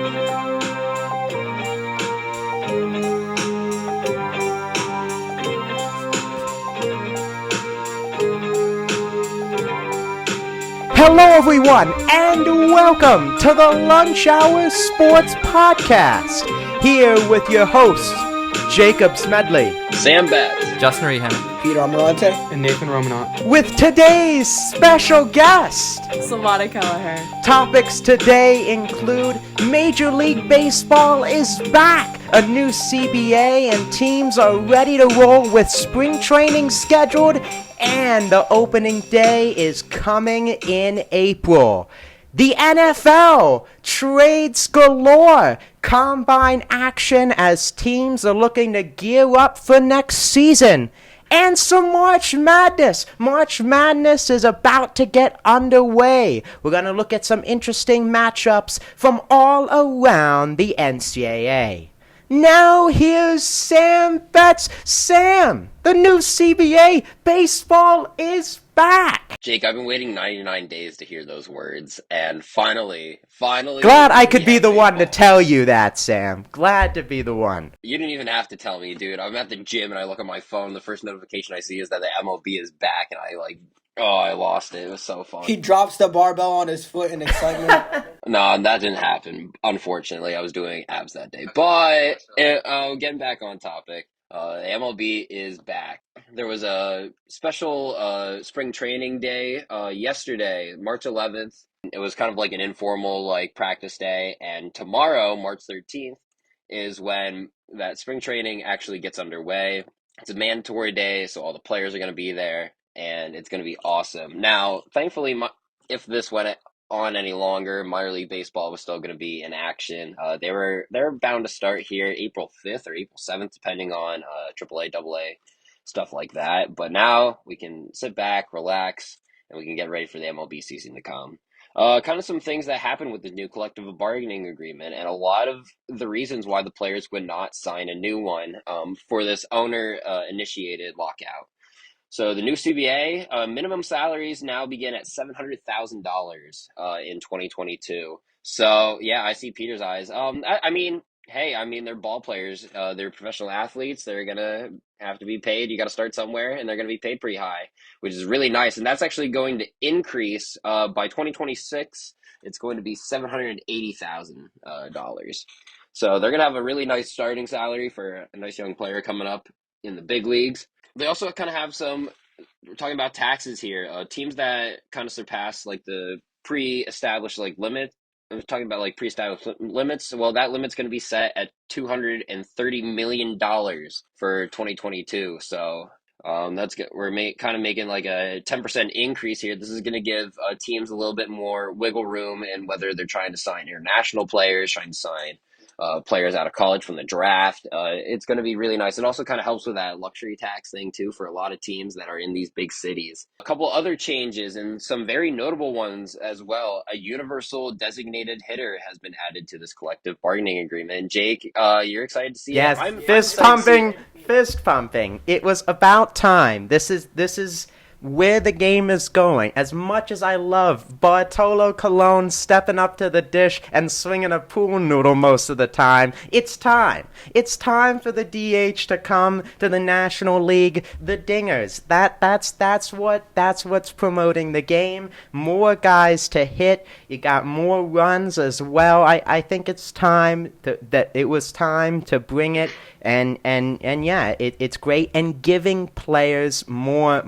Hello everyone, and welcome to the Lunch Hour Sports Podcast. Here with your hosts, Jacob Smedley, Sam Betts, Justin Rehan, Peter Amarante, and Nathan Romanot. With today's special guest, Savannah Kelleher. Topics today include Major League Baseball is back, a new CBA, and teams are ready to roll with spring training scheduled, and the opening day is coming in April. The NFL, trades galore, combine action as teams are looking to gear up for next season, and some March Madness. March Madness is about to get underway. We're going to look at some interesting matchups from all around the NCAA. Now here's Sam Betts. Sam, the new CBA, baseball is back. Jake, I've been waiting 99 days to hear those words, and finally. Glad I could be the one to tell you that, Sam. Glad to be the one. You didn't even have to tell me, dude. I'm at the gym and I look at my phone. The first notification I see is that the MLB is back, and I lost it. It was so fun. He drops the barbell on his foot in excitement. No, that didn't happen. Unfortunately, I was doing abs that day. But getting back on topic, the MLB is back. There was a special spring training day yesterday, March 11th. It was kind of like an informal practice day, and tomorrow, March 13th, is when that spring training actually gets underway. It's a mandatory day, so all the players are going to be there, and it's going to be awesome. Now, thankfully, if this went on any longer, minor league baseball was still going to be in action. They're bound to start here April 5th or April 7th, depending on AAA, AA, stuff like that. But now we can sit back, relax, and we can get ready for the MLB season to come. Kind of some things that happened with the new collective bargaining agreement, and a lot of the reasons why the players would not sign a new one for this owner-initiated lockout. So the new CBA, minimum salaries now begin at $700,000 in 2022. So, yeah, I see Peter's eyes. They're ball players. They're professional athletes. They're going to have to be paid. You got to start somewhere, and they're going to be paid pretty high, which is really nice. And that's actually going to increase by 2026. It's going to be $780,000. So they're going to have a really nice starting salary for a nice young player coming up in the big leagues. They also kind of have we're talking about taxes here. Teams that kind of surpass the pre-established limit. I'm talking about pre-established limits. Well, that limit's going to be set at $230 million for 2022. So that's good. We're kind of making a 10% increase here. This is going to give teams a little bit more wiggle room in whether they're trying to sign international players, trying to sign players out of college from the draft. It's going to be really nice. It also kind of helps with that luxury tax thing too for a lot of teams that are in these big cities. A couple other changes and some very notable ones as well. A universal designated hitter has been added to this collective bargaining agreement. And Jake, you're excited to see it? Yes, fist pumping. It was about time. This is where the game is going. As much as I love Bartolo Colon stepping up to the dish and swinging a pool noodle most of the time, it's time. It's time for the DH to come to the National League. The dingers. That's what's promoting the game. More guys to hit. You got more runs as well. I think it's time it was time to bring it. And yeah, it's great, and giving players more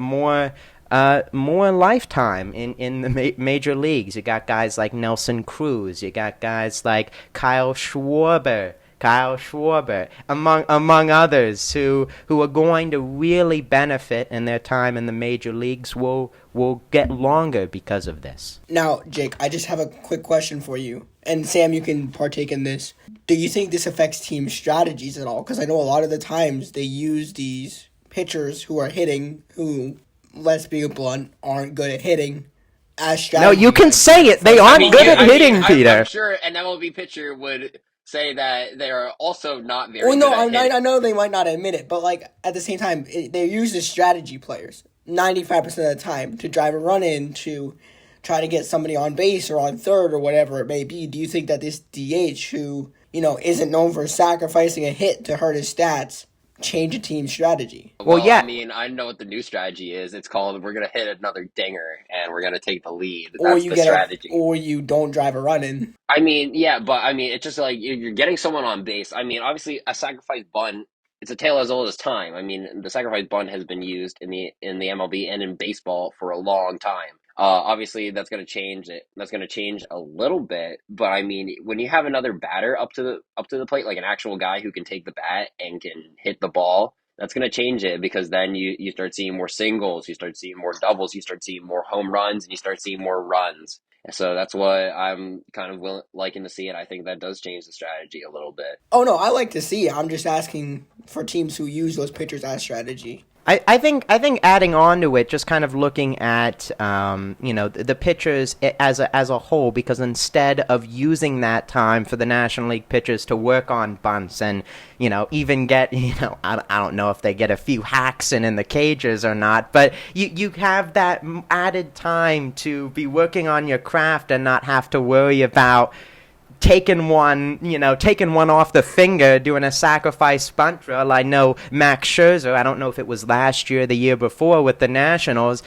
lifetime in the major leagues. You got guys like Nelson Cruz. You got guys like Kyle Schwarber, among others who are going to really benefit, and their time in the major leagues will get longer because of this. Now, Jake, I just have a quick question for you. And Sam, you can partake in this. Do you think this affects team strategies at all? Because I know a lot of the times they use these pitchers who are hitting, who, let's be blunt, aren't good at hitting as strategy. No, you can say it. They aren't good at hitting, Peter. I'm sure an MLB pitcher would say that they are also not very good at hitting. I know they might not admit it, but at the same time, they're used as strategy players 95% of the time to drive a run in, to try to get somebody on base or on third or whatever it may be. Do you think that this DH, who, isn't known for sacrificing a hit to hurt his stats, change a team strategy? Well, Well, I yeah. mean, I know what the new strategy is. It's called we're gonna hit another dinger and we're gonna take the lead. Or That's you the get strategy. or you don't drive a run in. I mean, yeah, but I mean, it's just like you're getting someone on base. I mean, obviously, a sacrifice bunt. It's a tale as old as time. I mean, the sacrifice bunt has been used in the MLB and in baseball for a long time. Obviously, that's going to change it. That's going to change a little bit, but I mean, when you have another batter up to the plate, like an actual guy who can take the bat and can hit the ball, that's going to change it because then you start seeing more singles, you start seeing more doubles, you start seeing more home runs, and you start seeing more runs. So that's what I'm kind of liking to see, and I think that does change the strategy a little bit. Oh no, I like to see it. I'm just asking for teams who use those pitchers as strategy. I think adding on to it, just kind of looking at the pitchers as a whole, because instead of using that time for the National League pitchers to work on bunts and even get I don't know if they get a few hacks in the cages or not, but you have that added time to be working on your craft and not have to worry about taking one off the finger, doing a sacrifice bunt drill. I know Max Scherzer, I don't know if it was last year or the year before with the Nationals,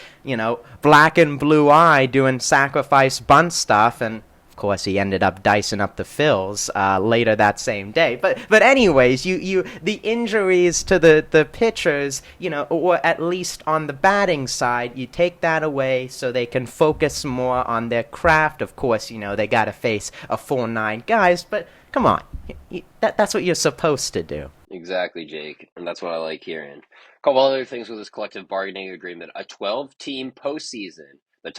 black and blue eye doing sacrifice bunt stuff, and of course he ended up dicing up the Phils later that same day. But anyways, the injuries to the pitchers, or at least on the batting side, you take that away so they can focus more on their craft. Of course, they got to face a full 9 guys, but come on, that's what you're supposed to do. Exactly, Jake, and that's what I like hearing. A couple other things with this collective bargaining agreement: a 12-team postseason, the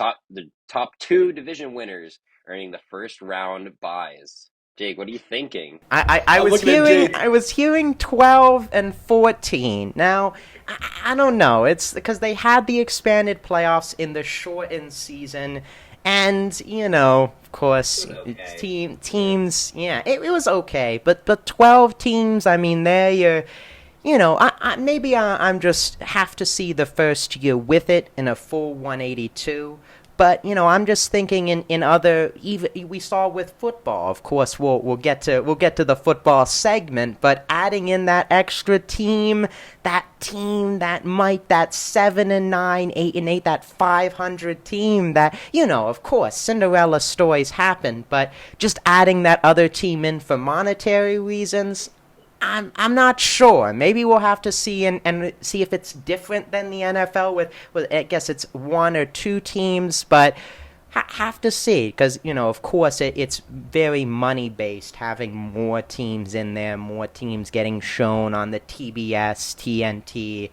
top 2 division winners earning the first round buys. Jake, what are you thinking? I I'm was looking at hearing Jake. I was hearing 12 and 14. Now, I don't know. It's because they had the expanded playoffs in the shortened season, and of course, Okay. teams. Yeah, it was okay, but 12 teams. I mean, there you're. I'm just have to see the first year with it in a full 182. But I'm just thinking in other, even we saw with football. Of course, we'll get to the football segment. But adding in that extra team that might, that 7-9, 8-8, that 500 team that of course Cinderella stories happen. But just adding that other team in for monetary reasons, I'm not sure. Maybe we'll have to see and see if it's different than the NFL with I guess it's 1 or 2 teams, but have to see because of course it's very money based, having more teams in there, more teams getting shown on the TBS, TNT,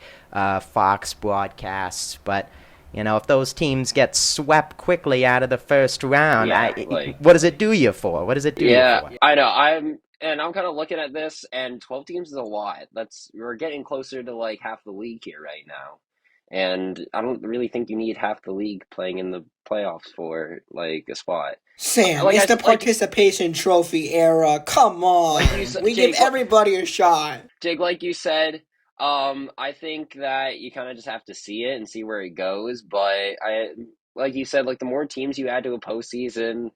Fox broadcasts, but. If those teams get swept quickly out of the first round, Yeah, like what does it do you for? What does it do you yeah, for? I know. I'm kind of looking at this, and 12 teams is a lot. We're getting closer to like half the league here right now, and I don't really think you need half the league playing in the playoffs for like a spot. Sam, Like it's I the like participation trophy era. Come like you on. said, We give everybody a shot. Jake, like you said, I think that you kind of just have to see it and see where it goes. But like you said, like the more teams you add to a postseason,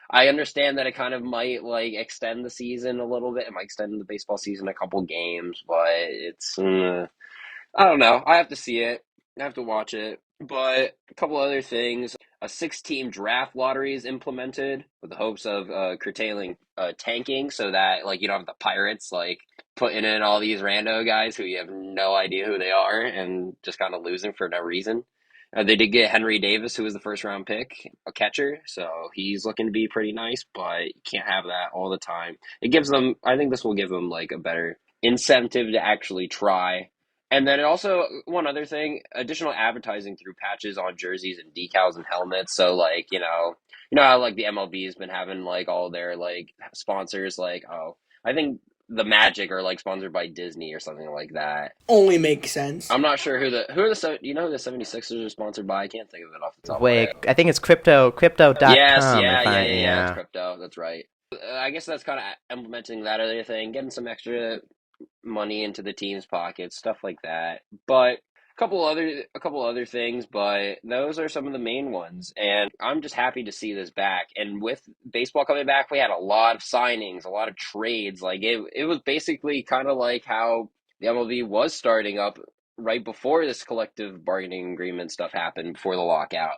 I understand that it kind of might like extend the season a little bit. It might extend the baseball season a couple games, but I don't know. I have to see it. I have to watch it. But a couple other things. A 6-team draft lottery is implemented with the hopes of curtailing tanking so that like you don't have the Pirates like putting in all these rando guys who you have no idea who they are and just kind of losing for no reason. They did get Henry Davis, who was the first round pick, a catcher, so he's looking to be pretty nice, but you can't have that all the time. It gives them, I think this will give them like a better incentive to actually try. And then it also, one other thing, additional advertising through patches on jerseys and decals and helmets. So like, how like the MLB has been having like all their like sponsors like, oh, I think the Magic are like sponsored by Disney or something like that. Only makes sense. I'm not sure do you know who the 76ers are sponsored by? I can't think of it off the top of my Wait, head. I think it's crypto.com. Yeah, If yeah, I yeah, yeah. It's yeah. crypto. That's right. I guess that's kind of implementing that other thing, getting some extra money into the team's pockets, stuff like that. But a a couple other things, but those are some of the main ones. And I'm just happy to see this back. And with baseball coming back, we had a lot of signings, a lot of trades. Like it was basically kind of like how the MLB was starting up right before this collective bargaining agreement stuff happened before the lockout.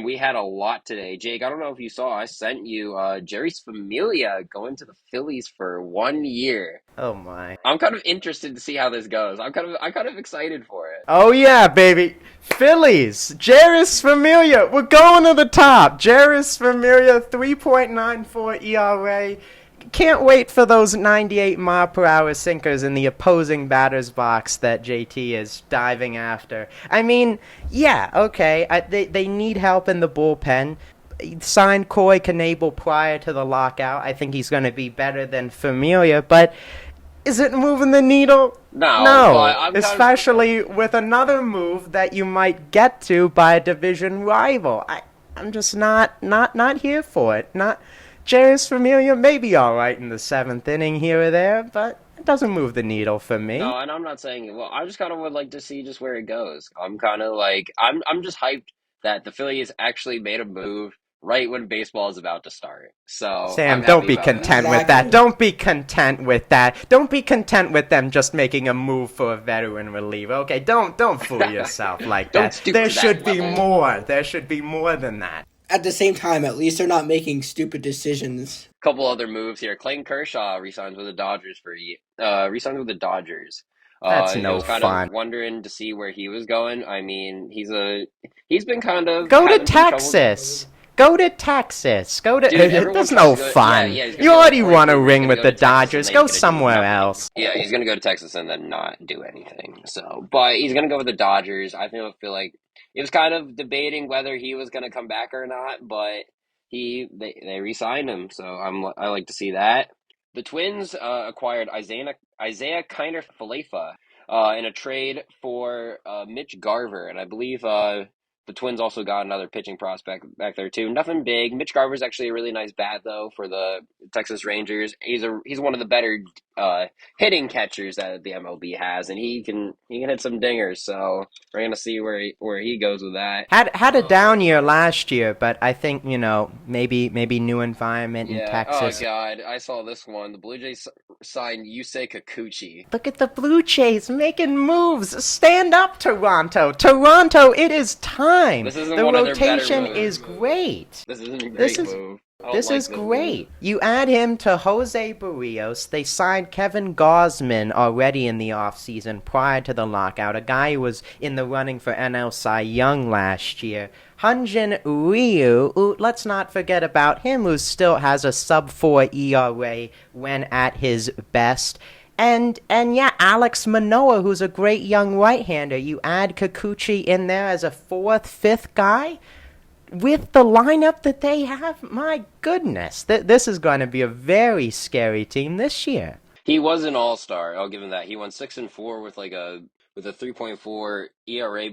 We had a lot today. Jake, I don't know if you saw, I sent you Jerry's Familia going to the Phillies for 1 year. Oh my. I'm kind of interested to see how this goes. I'm kind of excited for it. Oh yeah, baby. Phillies. Jeris Familia. We're going to the top. Jeris Familia, 3.94 ERA. Can't wait for those 98 mile per hour sinkers in the opposing batter's box that JT is diving after. I mean, yeah, okay. They need help in the bullpen. Signed Corey Knebel prior to the lockout. I think he's going to be better than Familia, but is it moving the needle? No, especially with another move that you might get to by a division rival. I'm just not here for it. Jeris Familia may be all right in the seventh inning here or there, but it doesn't move the needle for me. No, and I'm not saying it. Well, I just kind of would like to see just where it goes. I'm kind of like I'm just hyped that the Phillies actually made a move right when baseball is about to start. So Sam, I'm don't happy be about content that. with that. Don't be content with that. Don't be content with them just making a move for a veteran reliever. Okay, don't fool yourself like Don't that. stoop There to that should be level. more. There should be more than that. At the same time, at least they're not making stupid decisions. Couple other moves here. Clayton Kershaw resigns with the Dodgers resigns with the Dodgers. That's I no was kind fun. of wondering to see where he was going. I mean, he's been kind of Go to having some trouble. Texas. Go to Texas. Go to. Dude, everyone There's tries no to go- fun. yeah, he's gonna You go to already Oregon, won a he's ring gonna with go the to Texas, and Dodgers. then Go he's gonna do somewhere nothing. else. Yeah, he's gonna go to Texas and then not do anything. So, but he's gonna go with the Dodgers. I feel like it was kind of debating whether he was gonna come back or not, but they re-signed him. So I like to see that. The Twins acquired Isaiah Kiner Falefa in a trade for Mitch Garver, and I believe the Twins also got another pitching prospect back there too. Nothing big. Mitch Garver's actually a really nice bat though for the Texas Rangers. He's one of the better hitting catchers that the MLB has, and he can hit some dingers. So we're gonna see where he goes with that. Had a down year last year, but I think maybe new environment in Yeah. Texas. Oh God, I saw this one. The Blue Jays signed Yusei Kikuchi. Look at the Blue Jays making moves. Stand up, Toronto. Toronto, it is time. This isn't The one of their better rotation moves. is great. This isn't a great This is- move. I don't This like is this great. move. You add him to Jose Barrios. They signed Kevin Gausman already in the offseason prior to the lockout, a guy who was in the running for NL Cy Young last year. Hyunjin Ryu, let's not forget about him, who still has a sub-4 ERA when at his best. And yeah, Alex Manoah, who's a great young right-hander. You add Kikuchi in there as a fourth, fifth guy. With the lineup that they have, my goodness, this is going to be a very scary team this year. He was an all-star. I'll give him that. He won 6-4 with a 3.4 ERA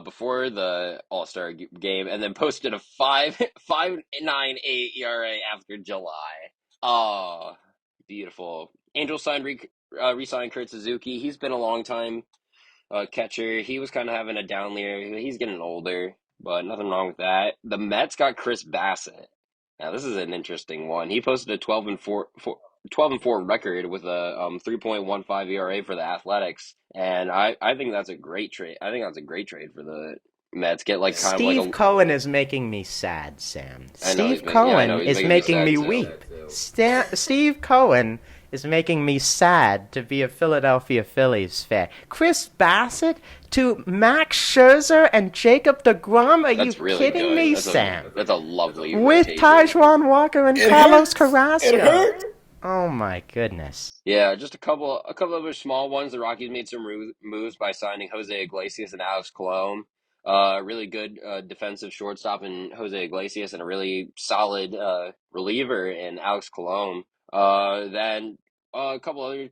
before the All-Star game, and then posted a 5.98 ERA after July. Oh, beautiful. Angels re-signed Kurt Suzuki. He's been a long time catcher. He was kind of having a down year. He's getting older, but nothing wrong with that. The Mets got Chris Bassett. Now this is an interesting one. He posted a 12-4 record with a 3.15 ERA for the Athletics, and I think that's a great trade. I think that's a great trade for the Mets. Get like kind Steve of like a Cohen is making me sad, Sam. I know, Steve Cohen he's is making me making me sad, too. weep. Steve Cohen is making me sad to be a Philadelphia Phillies fan. Chris Bassett to Max Scherzer and Jacob deGrom? Are That's you really kidding good. me, That's Sam? That's a lovely With rotation. Tajuan Walker and It Carlos hurts. Carrasco. It hurt. Oh my goodness. Yeah, just a couple other small ones. The Rockies made some moves by signing Jose Iglesias and Alex Colomé. Really good defensive shortstop in Jose Iglesias and a really solid reliever in Alex Colomé. Then a couple other.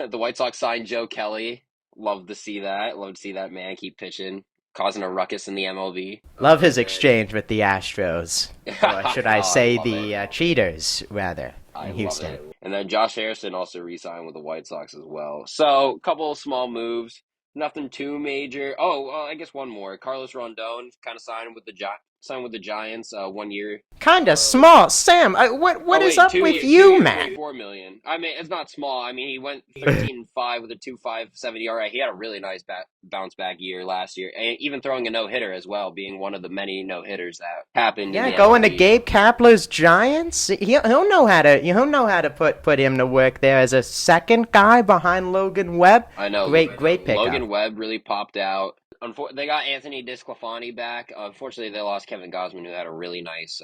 The White Sox signed Joe Kelly. Love to see that. Love to see that man keep pitching, causing a ruckus in the MLB. Love his exchange with the Astros. Or should I Oh, say love the it. Cheaters, rather, I in love Houston. it. And then Josh Harrison also re-signed with the White Sox as well. So, a couple of small moves. nothing too major. Oh, well, I guess one more. Carlos Rondon kind of signed with the Giants 1 year. Kinda small. Sam, what Oh is wait, up two with years, you, man? 4 million. I mean, it's not small. I mean, he went 13-5 with a 2.570 ERA. He had a really nice bounce back year last year, and even throwing a no hitter as well, being one of the many no hitters that happened in Yeah, the going to MLB. Gabe Kapler's Giants. He'll know how to put him to work there as a second guy behind Logan Webb. I know. Great pickup. Logan Webb really popped out. They got Anthony DeSclafani back. Unfortunately, they lost Kevin Gausman, who had a really nice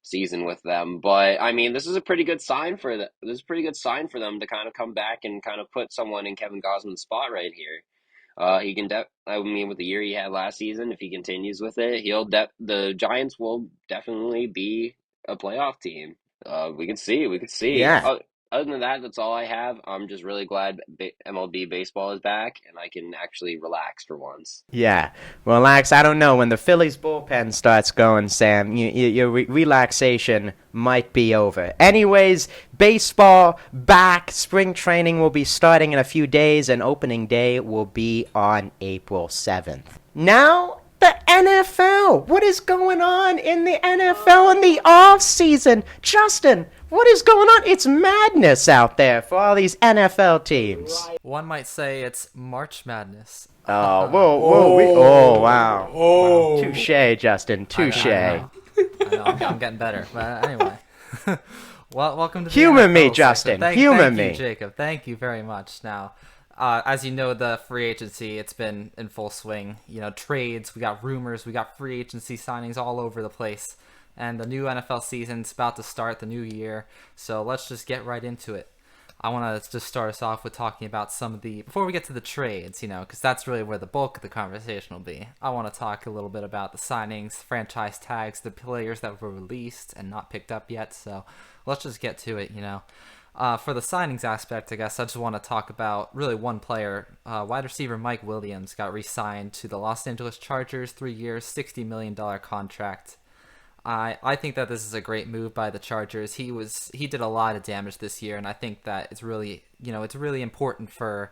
season with them. But I mean, this is a pretty good sign for them. This is a pretty good sign for them to kind of come back and kind of put someone in Kevin Gausman's spot right here. He can. I mean, with the year he had last season, if he continues with it, the Giants will definitely be a playoff team. We can see. We can see. Yeah. Other than that, that's all I have. I'm just really glad MLB baseball is back and I can actually relax for once. Yeah. Relax. I don't know. When the Phillies bullpen starts going, Sam, your relaxation might be over. Anyways, baseball back. Spring training will be starting in a few days, and opening day will be on April 7th. Now, the NFL. What is going on in the NFL in the off season? Justin, what is going on? It's madness out there for all these NFL teams. One might say it's March Madness. Oh, whoa, wow. Oh. Touche, Justin, touche. I know, I'm getting better. But anyway. Well, welcome to the Humor me, NFL Justin. section. Humor thank me. you, Jacob. Thank you very much. Now, as you know, the free agency, it's been in full swing. You know, trades, we got rumors, we got free agency signings all over the place. And the new NFL season's about to start, the new year. So let's just get right into it. I want to just start us off with talking about some of the, before we get to the trades, you know, because that's really where the bulk of the conversation will be. I want to talk a little bit about the signings, franchise tags, the players that were released and not picked up yet. So let's just get to it, you know. For the signings aspect, I guess I just want to talk about really one player. Wide receiver Mike Williams got re-signed to the Los Angeles Chargers, 3 years, $60 million contract. I think that this is a great move by the Chargers. He did a lot of damage this year, and I think that it's really important for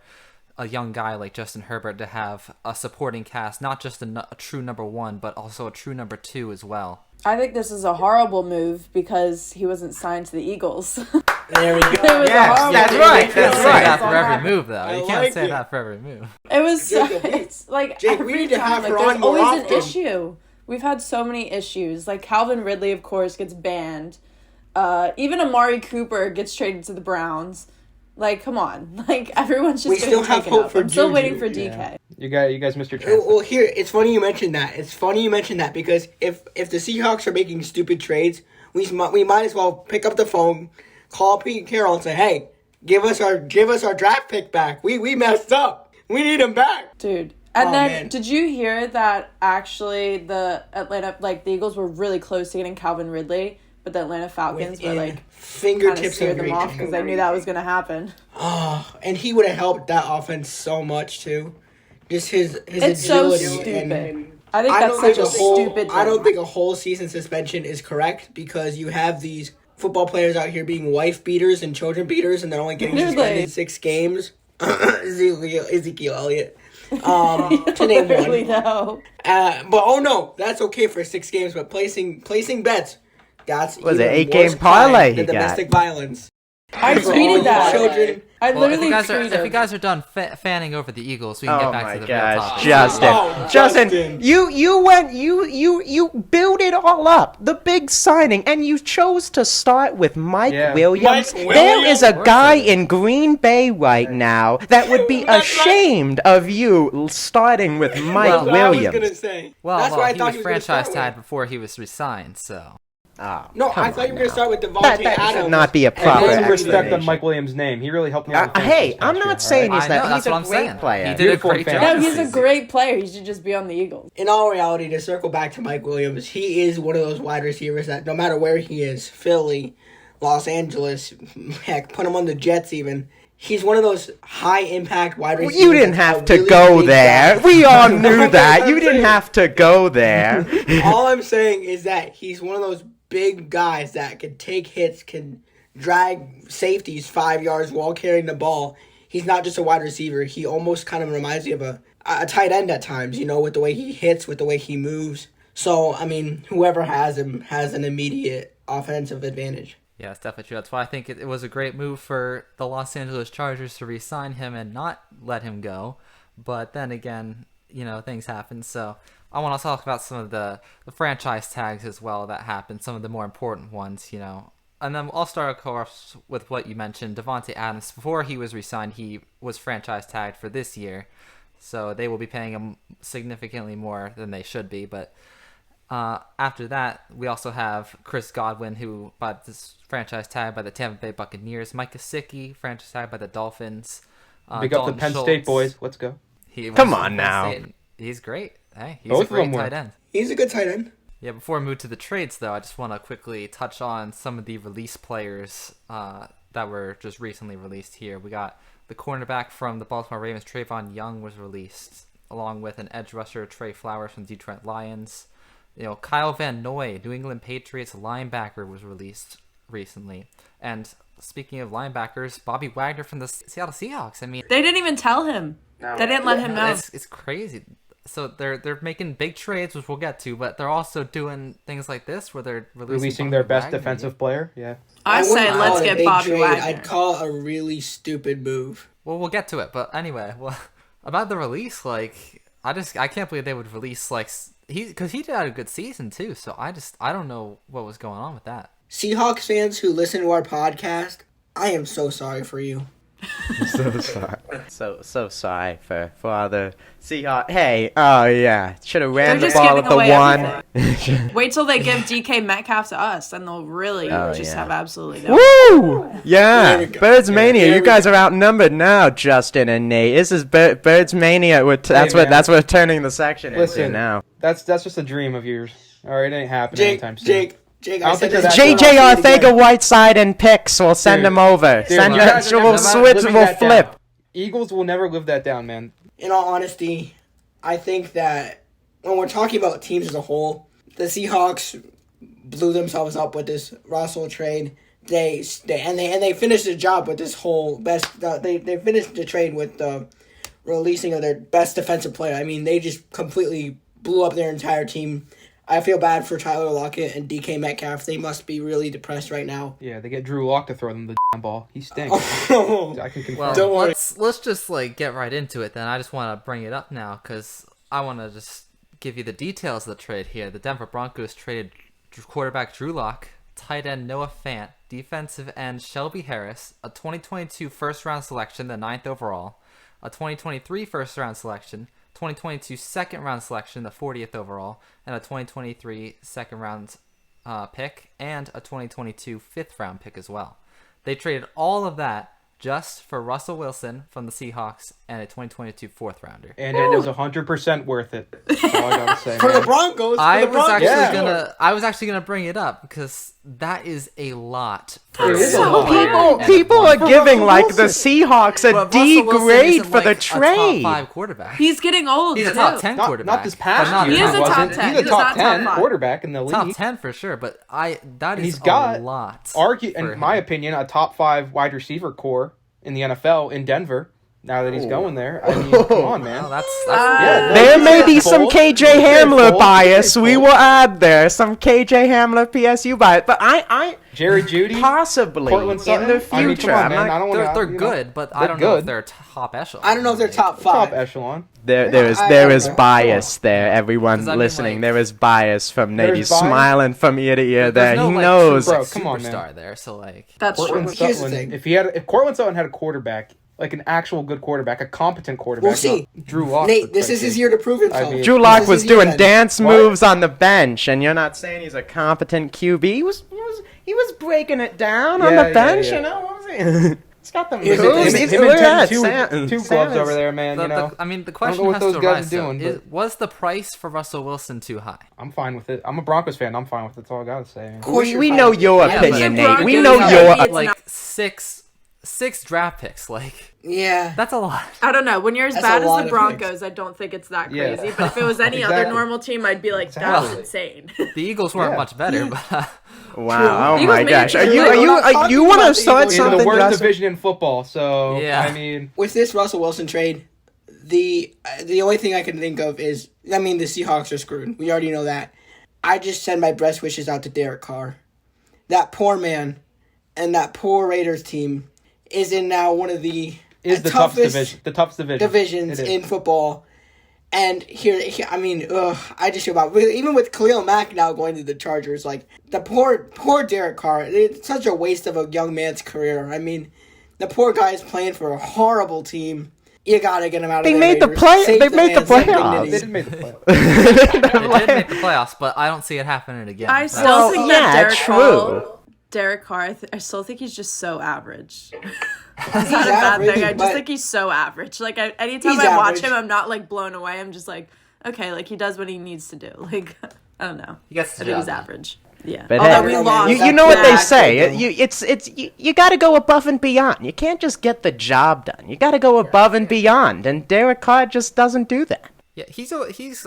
a young guy like Justin Herbert to have a supporting cast, not just a true number one, but also a true number two as well. I think this is a horrible move because he wasn't signed to the Eagles. There we go. Yes, that's right. You can't That's say right. that for every move, though. I You can't like say it. that for every move. It was Jacob, it's like Jake, we every need to time, have like, her there's on more always an often. issue. We've had so many issues. Like Calvin Ridley, of course, gets banned. Even Amari Cooper gets traded to the Browns. Like, come on. Like, everyone's just We getting still have taken hope up. for I'm still Juju. waiting for DK. Yeah. You guys missed your chance. Well, here, it's funny you mentioned that. Because if the Seahawks are making stupid trades, we might as well pick up the phone, call Pete Carroll, and say, "Hey, give us our draft pick back. We messed up. We need him back." Dude. And Oh, then, man. did you hear that actually the the Eagles were really close to getting Calvin Ridley, but the Atlanta Falcons were Within kind of fingertips scared of them reach. off because they knew that was going to happen. Oh, and he would have helped that offense so much too. Just his It's so agility stupid. and I think I that's don't such think a stupid thing. I don't think a whole season suspension is correct because you have these football players out here being wife beaters and children beaters, and they're only getting Literally. suspended 6 games. Ezekiel Elliott, to name Really, one. though. But oh no, that's okay for 6 games. But placing bets, that's Was it even 8-game worse parlay crime he than got? domestic violence. I For all tweeted you that. children. I Well, if literally you guys are done fanning over the Eagles, we can Oh get back my to the real gosh, topic. Justin. Oh, Justin, Justin. you build it all up, the big signing, and you chose to start with Mike Yeah. Williams. Mike There is a Williams? guy in Green Bay right now that would be ashamed of you starting with Mike That's what I was Williams. gonna say. Well, That's why I he thought was he was gonna franchise start tagged with. before he was resigned, so. Oh, No, come I thought you on were gonna now. start with Devontae That should Adams. not be a and proper Put then- some respect on explanation. Mike Williams' name. He really helped me out. with fantasy Hey, this I'm past not year, saying all he's right? I know, that that's he's a what I'm great saying. player. He did a Beautiful great fan. job. No, he's a great player. He should just be on the Eagles. In all reality, to circle back to Mike Williams, he is one of those wide receivers that no matter where he is, Philly, Los Angeles, heck, put him on the Jets even. He's one of those high impact wide receivers. You didn't that's have a to really go big there. guy. We all knew That's that. what You I'm didn't saying. have to go there. All I'm saying is that he's one of those big guys that can take hits, can drag safeties 5 yards while carrying the ball. He's not just a wide receiver. He almost kind of reminds me of a tight end at times, with the way he hits, with the way he moves. So, I mean, whoever has him has an immediate offensive advantage. Yeah, it's definitely true. That's why I think it was a great move for the Los Angeles Chargers to re-sign him and not let him go. But then again, things happen. So I want to talk about some of the franchise tags as well that happened, some of the more important ones, And then I'll start, of course, with what you mentioned. Davante Adams, before he was re-signed, he was franchise tagged for this year. So they will be paying him significantly more than they should be. But after that, we also have Chris Godwin, who bought this franchise tag by the Tampa Bay Buccaneers. Mike Gesicki, franchise tag by the Dolphins. Big up the Penn State boys. Let's go. Come on now. He's great. Hey, he's Both a great of them tight end. He's a good tight end. Yeah, before we move to the trades, though, I just want to quickly touch on some of the release players that were just recently released here. We got the cornerback from the Baltimore Ravens, Trayvon Young, was released, along with an edge rusher, Trey Flowers from the Detroit Lions. Kyle Van Noy, New England Patriots linebacker, was released recently. And speaking of linebackers, Bobby Wagner from the Seattle Seahawks. I mean, They didn't even tell him. They didn't let him know. it's crazy. So they're making big trades, which we'll get to, but they're also doing things like this where they're releasing their Bobby best Wagner. defensive player. Yeah. I say wouldn't let's call it a get big Bobby trade. Wagner. I'd call it a really stupid move. Well, we'll get to it, but anyway, about the release, I can't believe they would release because he did have a good season too. So I don't know what was going on with that. Seahawks fans who listen to our podcast, I am so sorry for you. So sorry. So sorry for all the Seahawks. Hey, oh yeah, should have ran They're the just ball giving at the away one. everything. Wait till they give DK Metcalf to us, and they'll really Oh, just yeah. have absolutely no. Woo! Yeah, There we go. Birds Mania. There You we guys are outnumbered now, Justin and Nate. This is Birds Mania. That's man. what we're turning the section into Listen, now. That's just a dream of yours. All right, it ain't happening anytime soon. Jake, I I don't said think this. they're that JJ I'll say it again. Arthega-Whiteside and picks. We'll send Dude. them over. Dude, Send you that. guys are We'll never switch. living We'll that down. flip. Eagles will never live that down, man. In all honesty, I think that when we're talking about teams as a whole, the Seahawks blew themselves up with this Russell trade. They finished the job with this whole best. They finished the trade with the releasing of their best defensive player. I mean, they just completely blew up their entire team. I feel bad for Tyler Lockett and DK Metcalf. They must be really depressed right now. Yeah, they get Drew Lock to throw them the damn ball. He stinks. Oh. I can confirm. Well, Don't worry. let's just get right into it then. I just want to bring it up now because I want to just give you the details of the trade here. The Denver Broncos traded quarterback Drew Lock, tight end Noah Fant, defensive end Shelby Harris, a 2022 first-round selection, the 9th overall, a 2023 first-round selection, 2022 second-round selection, the 40th overall, and a 2023 second-round pick, and a 2022 fifth-round pick as well. They traded all of that just for Russell Wilson from the Seahawks and a 2022 fourth-rounder. And it is 100% worth it. That's all I gotta say. For the man. Broncos. I was Yeah. actually gonna bring it up because that is a lot. For It is a a lot. player and a People are quarterback. giving the Seahawks a But D Russell Wilson grade isn't for the a trade. top 5 quarterback. He's getting old. He's a too. top 10 quarterback. Not this past but not year. He is a top wasn't. 10. He's a He's top not top 10 5. quarterback in the league. top 10 for sure. But that is He's got a lot. In my opinion, a top 5 wide receiver core in the NFL in Denver. Now that he's going there, I mean, come on, man. Well, that's Yeah, no, There you may said be some bold. KJ You said Hamler bold. bias. You We said will add there some KJ Hamler PSU bias, but I Jerry Judy, possibly Cortland in Sutton. the future. I mean, come on, I'm man. not- I don't want they're to. good, but I they're don't know if good. they're top echelon. I don't know if they're top Top 5. echelon. There is I- bias there. Everyone 'Cause I mean, listening, like- there is bias from Nate. There's He's bias? smiling from ear to ear. There's There, no, he like, knows. true, Bro, come on, man. superstar there. So That's true. Cortland Here's the Sutton. thing. If Cortland Sutton had a quarterback, like an actual good quarterback, a competent quarterback, We'll see. not Drew Lock. Nate, this is his year to prove himself. I mean- Drew This Lock is was his year doing then. dance What? moves on the bench, and you're not saying he's a competent QB. He was breaking it down on Yeah, the yeah, bench. yeah. You know, what was he? He's got the Here's moves. the- Him Look and at that, Tim, Sam- two Sam gloves is- over there, man. You know, the know question what has those to guys arise, are doing, though, but- was the price for Russell Wilson too high? I'm fine with it. I'm a Broncos fan. I'm fine with it. That's all I gotta say. man. course We you're know fine. your Yeah, opinion, but- Nate. We Broncos know are your. idiots. Like six draft picks. Yeah. That's a lot. I don't know. When you're as That's bad a as lot the of Broncos, I don't think it's that Yeah. crazy. But if it was any other Exactly. normal team, I'd be like, that's Exactly. insane. The Eagles weren't Yeah. much better, but Wow! Oh Eagles my made gosh! it Are to you the- are you We're not are you talking want about to the start Eagles. In the something? worst Justin? division in football, so Yeah. I mean, With this Russell Wilson trade, The only thing I can think of is, the Seahawks are screwed. We already know that. I just send my best wishes out to Derek Carr. That poor man and that poor Raiders team is in now one of the toughest divisions in football. And I just feel about, even with Khalil Mack now going to the Chargers, like, the poor Derek Carr, it's such a waste of a young man's career. I mean, the poor guy is playing for a horrible team. You gotta get him out of there. They made the playoffs. They did make the playoffs. They did make the playoffs, but I don't see it happening again. I still think that true. Derek Carr, I still think he's just so average. He's not a bad thing. I just think he's so average. Like, anytime I watch him, I'm not, like, blown away. I'm just like, okay, like, he does what he needs to do. Like, I don't know. He gets the I think job he's done. average. Yeah. But although we lost. you know what they say. You got to go above and beyond. You can't just get the job done. You got to go above and beyond. And Derek Carr just doesn't do that. Yeah, he's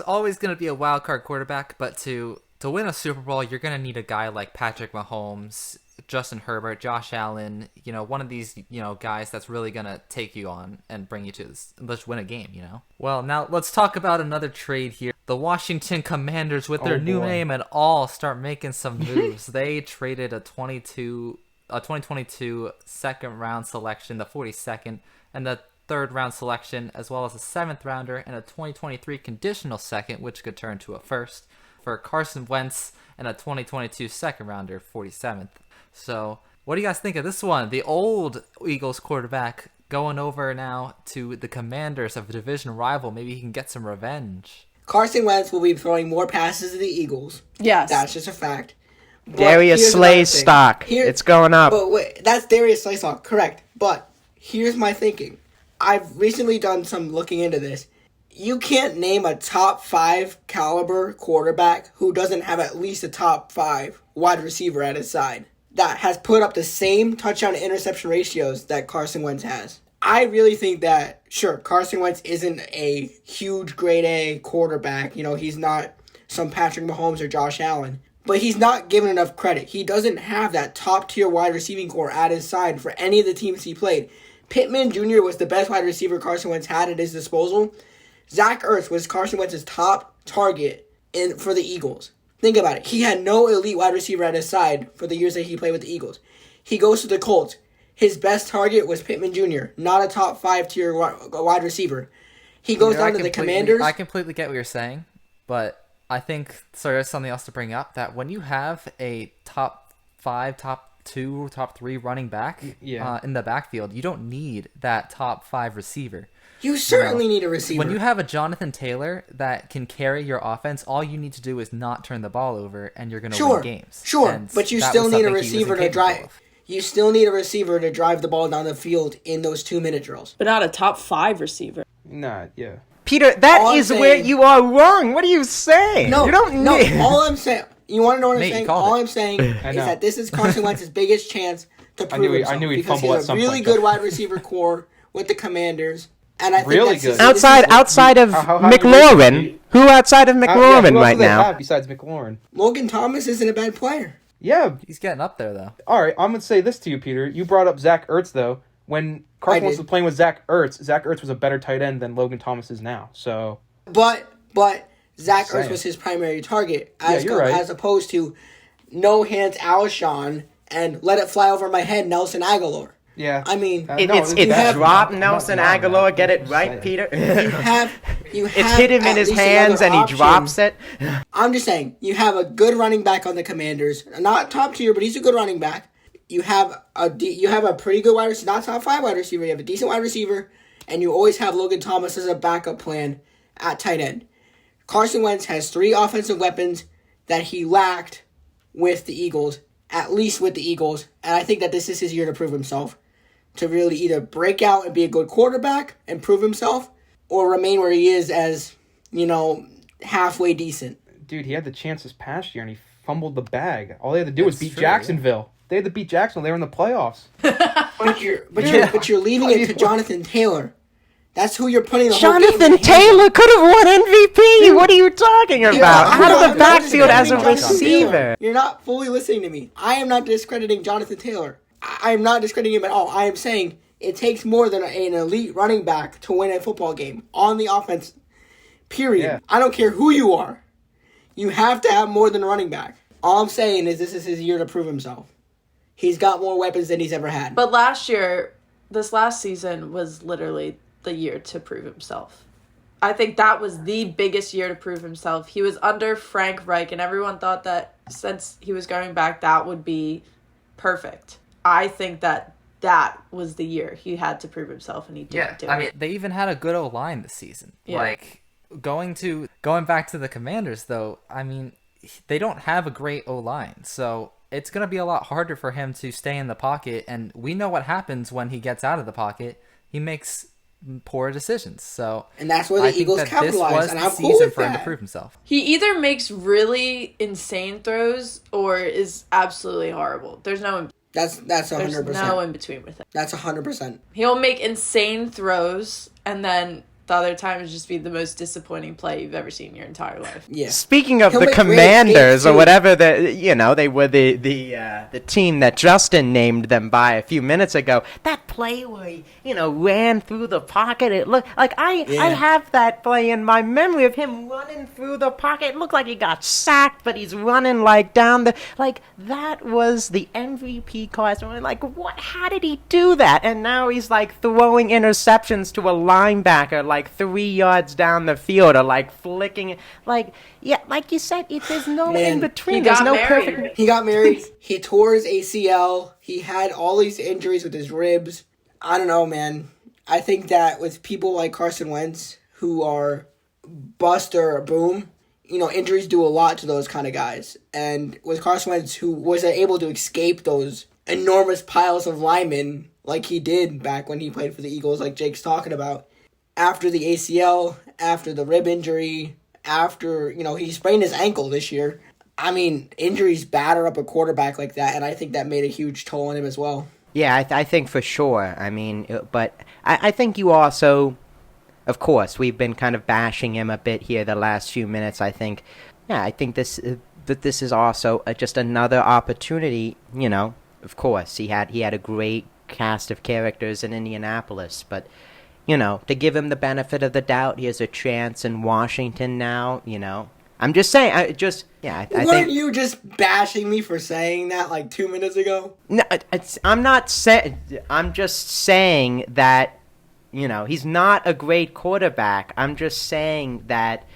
always going to be a wild card quarterback, but to win a Super Bowl, you're going to need a guy like Patrick Mahomes, Justin Herbert, Josh Allen, one of these, guys that's really going to take you on and bring you to this, let's win a game, Well, now let's talk about another trade here. The Washington Commanders, with their new name and all, start making some moves. They traded a 2022 second round selection, the 42nd, and the third round selection, as well as a 7th rounder and a 2023 conditional second, which could turn to a first, for Carson Wentz and a 2022 second rounder, 47th. So, what do you guys think of this one? The old Eagles quarterback going over now to the Commanders, of a division rival. Maybe he can get some revenge. Carson Wentz will be throwing more passes to the Eagles. Yes. That's just a fact. But Darius Slay's stock. It's going up. But wait, that's Darius Slay's stock, correct. But here's my thinking. I've recently done some looking into this. You can't name a top 5 caliber quarterback who doesn't have at least a top 5 wide receiver at his side that has put up the same touchdown to interception ratios that Carson Wentz has. I really think that, sure, Carson Wentz isn't a huge grade A quarterback. He's not some Patrick Mahomes or Josh Allen. But he's not given enough credit. He doesn't have that top-tier wide receiving core at his side for any of the teams he played. Pittman Jr. was the best wide receiver Carson Wentz had at his disposal. Zach Ertz was Carson Wentz's top target for the Eagles. Think about it. He had no elite wide receiver at his side for the years that he played with the Eagles. He goes to the Colts. His best target was Pittman Jr., not a top 5-tier wide receiver. He goes down to the Commanders. I completely get what you're saying, but I think there's something else to bring up, that when you have a top 5, top 2, top 3 running back in the backfield, you don't need that top 5 receiver. You certainly need a receiver. When you have a Jonathan Taylor that can carry your offense, all you need to do is not turn the ball over, and you're going to win games. Sure, and but you still need a receiver to drive. You still need a receiver to drive the ball down the field in those 2-minute drills. But not a top 5 receiver. Nah, yeah. Peter, that is where you are wrong. What are you saying? No, you don't need... all I'm saying... You want to know what I'm saying? All I'm saying is know. that this is Carson Wentz's biggest chance to prove himself. I knew he'd because fumble he at some has a really point, good though. wide receiver core with the Commanders. And I think Really that's good. outside of McLaurin? Who outside of McLaurin who else right do they now? have besides McLaurin? Logan Thomas isn't a bad player. Yeah. He's getting up there, though. All right, I'm going to say this to you, Peter. You brought up Zach Ertz, though. When Carson Wentz was playing with Zach Ertz was a better tight end than Logan Thomas is now. So, But Zach Ertz was his primary target as opposed to no hands Alshon and let it fly over my head Nelson Aguilar. Yeah. I mean, It's drop Nelson Aguilar, get it right, Peter? you have It's hit him in his hands and he drops it. I'm just saying, you have a good running back on the Commanders. Not top tier, but he's a good running back. You have a pretty good wide receiver, not top 5 wide receiver. You have a decent wide receiver, and you always have Logan Thomas as a backup plan at tight end. Carson Wentz has 3 offensive weapons that he lacked with the Eagles, at least with the Eagles, and I think that this is his year to prove himself. To really either break out and be a good quarterback and prove himself, or remain where he is as, halfway decent. Dude, he had the chance this past year, and he fumbled the bag. All they had to do was beat true, Jacksonville. They had to beat Jacksonville. They were in the playoffs. But you're leaving it to Jonathan Taylor. That's who you're putting the whole Jonathan game Taylor could have won MVP. What are you talking about? Out of the I'm not backfield as a discrediting Jonathan receiver. Taylor. You're not fully listening to me. I am not discrediting Jonathan Taylor. I am not discrediting him at all. I am saying It takes more than an elite running back to win a football game on the offense, period. Yeah. I don't care who you are. You have to have more than a running back. All I'm saying is this is his year to prove himself. He's got more weapons than he's ever had. But this last season was literally the year to prove himself. I think that was the biggest year to prove himself. He was under Frank Reich, and everyone thought that since he was going back, that would be perfect. I think that was the year he had to prove himself, and he didn't do it. I mean, they even had a good O-line this season. Yeah. Like, going back to the Commanders, though, I mean, they don't have a great O-line, so it's going to be a lot harder for him to stay in the pocket, and we know what happens when he gets out of the pocket. He makes poor decisions. So, and that's where the Eagles capitalize, and I'm cool with for him to that. prove himself. He either makes really insane throws or is absolutely horrible. There's no That's 100%. There's no in between with it. That's 100%. He'll make insane throws, and then the other times just be the most disappointing play you've ever seen in your entire life. Yeah. Speaking of He'll the make great Commanders escapes, or too. whatever, they were the team that Justin named them by a few minutes ago. That play where he, ran through the pocket. It looked like I have that play in my memory of him running through the pocket. It looked like he got sacked, but he's running down the that was the MVP class. And we're like, what? How did he do that? And now he's throwing interceptions to a linebacker 3 yards down the field, or flicking it. Like you said, there's no in between. There's no perfect. He got married. He tore his ACL. He had all these injuries with his ribs. I don't know, man. I think that with people like Carson Wentz, who are bust or boom, injuries do a lot to those kind of guys. And with Carson Wentz, who wasn't able to escape those enormous piles of linemen like he did back when he played for the Eagles, like Jake's talking about, after the ACL, after the rib injury, after, he sprained his ankle this year. I mean, injuries batter up a quarterback like that, and I think that made a huge toll on him as well. Yeah, I think for sure. I mean, but I think you also, of course, we've been kind of bashing him a bit here the last few minutes. I think this is also just another opportunity. Of course, he had a great cast of characters in Indianapolis, but to give him the benefit of the doubt, he has a chance in Washington now. I'm just saying. I Weren't you just bashing me for saying that 2 minutes ago? No, I'm not saying. I'm just saying that he's not a great quarterback. I'm just saying that.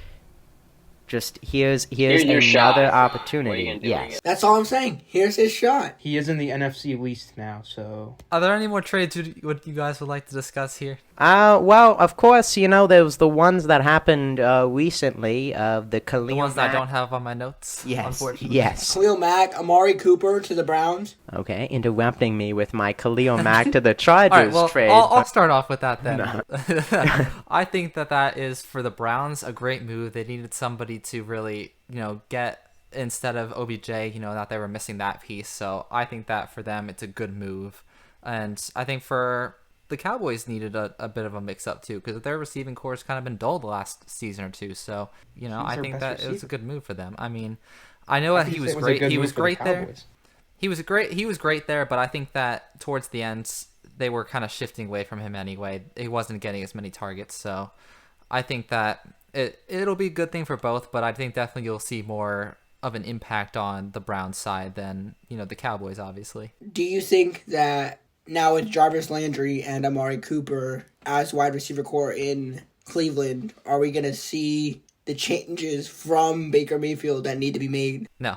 Just here's another shot. opportunity. What are you gonna do? Yes. That's all I'm saying. Here's his shot. He is in the NFC East now, so... Are there any more trades you guys would like to discuss here? Well, of course, there was the ones that happened recently. The Khalil The ones that I Mack. don't have on my notes, Yes. unfortunately. Yes. Khalil Mack, Amari Cooper to the Browns. Okay, interrupting me with my Khalil Mack to the Chargers All right, well, trade. I'll start off with that then. No. I think that is, for the Browns, a great move. They needed somebody to really, get, instead of OBJ, that they were missing that piece. So I think that for them, it's a good move. And I think for the Cowboys needed a bit of a mix-up, too, because their receiving core has kind of been dull the last season or two. So, I think that it was a good move for them. I mean, I know that he was great. He was great there. He was great there, but I think that towards the end, they were kind of shifting away from him anyway. He wasn't getting as many targets, so I think that it'll be a good thing for both, but I think definitely you'll see more of an impact on the Browns side than, the Cowboys, obviously. Do you think that now with Jarvis Landry and Amari Cooper as wide receiver core in Cleveland, are we going to see the changes from Baker Mayfield that need to be made? No.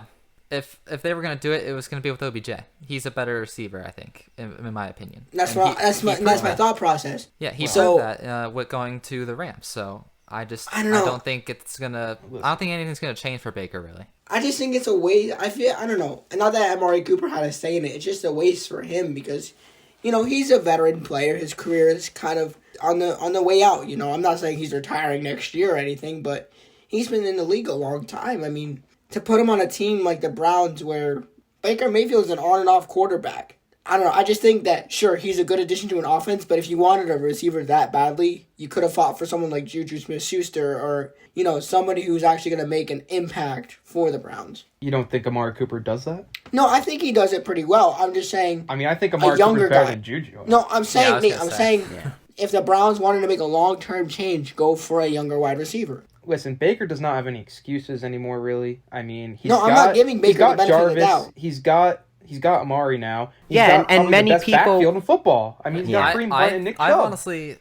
If they were going to do it, it was going to be with OBJ. He's a better receiver, I think, in my opinion. That's And my thought process. Yeah, he So- proved that with going to the Rams, so I don't know. don't think I don't think anything's going to change for Baker, really. I just think it's a waste. I don't know. Not that Amari Cooper had a say in it. It's just a waste for him because, he's a veteran player. His career is kind of on the way out. I'm not saying he's retiring next year or anything, but he's been in the league a long time. I mean, to put him on a team like the Browns where Baker Mayfield's an on and off quarterback, I don't know. I just think that, sure, he's a good addition to an offense, but if you wanted a receiver that badly, you could have fought for someone like Juju Smith-Schuster or, somebody who's actually going to make an impact for the Browns. You don't think Amari Cooper does that? No, I think he does it pretty well. I'm just saying. I mean, I think Amari Cooper's better than Juju. No, I'm saying, I was Nate, gonna I'm say. saying if the Browns wanted to make a long-term change, go for a younger wide receiver. Listen, Baker does not have any excuses anymore, really. I mean, I'm not giving Baker the benefit of the doubt. He's got Amari now. He's Yeah, got and probably many the best people- backfield in football. I mean, he's got Kareem Hunt and Nick I Chubb. honestly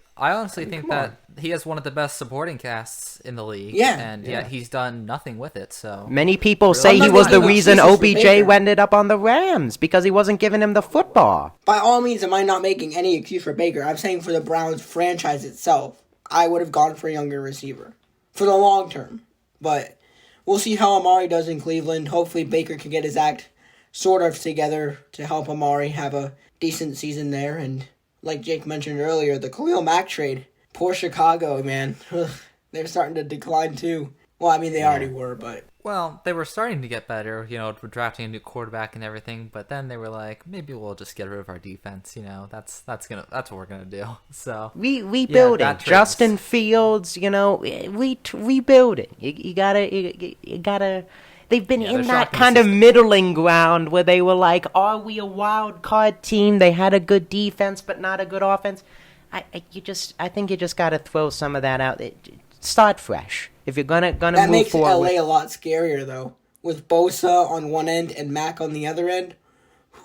think come that on. he has one of the best supporting casts in the league. Yeah. And yet he's done nothing with it. So Many people say I'm he not was the making reason excuses for OBJ Baker. ended up on the Rams because he wasn't giving him the football. By all means, am I not making any excuse for Baker? I'm saying for the Browns franchise itself, I would have gone for a younger receiver for the long term. But we'll see how Amari does in Cleveland. Hopefully Baker can get his act sort of together to help Amari have a decent season there. And like Jake mentioned earlier, the Khalil Mack trade. Poor Chicago, man. They're starting to decline too. Well, I mean, they already were, but... well, they were starting to get better, drafting a new quarterback and everything, but then they were like, maybe we'll just get rid of our defense, that's what we're gonna do. So Rebuilding. that trades. Justin Fields, rebuilding. You gotta. They've been in they're that shocking kind of system. middling ground where they were like, "Are we a wild card team?" They had a good defense, but not a good offense. I think you just gotta throw some of that out. Start fresh. If you're gonna That move makes forward. LA a lot scarier, though. With Bosa on one end and Mack on the other end.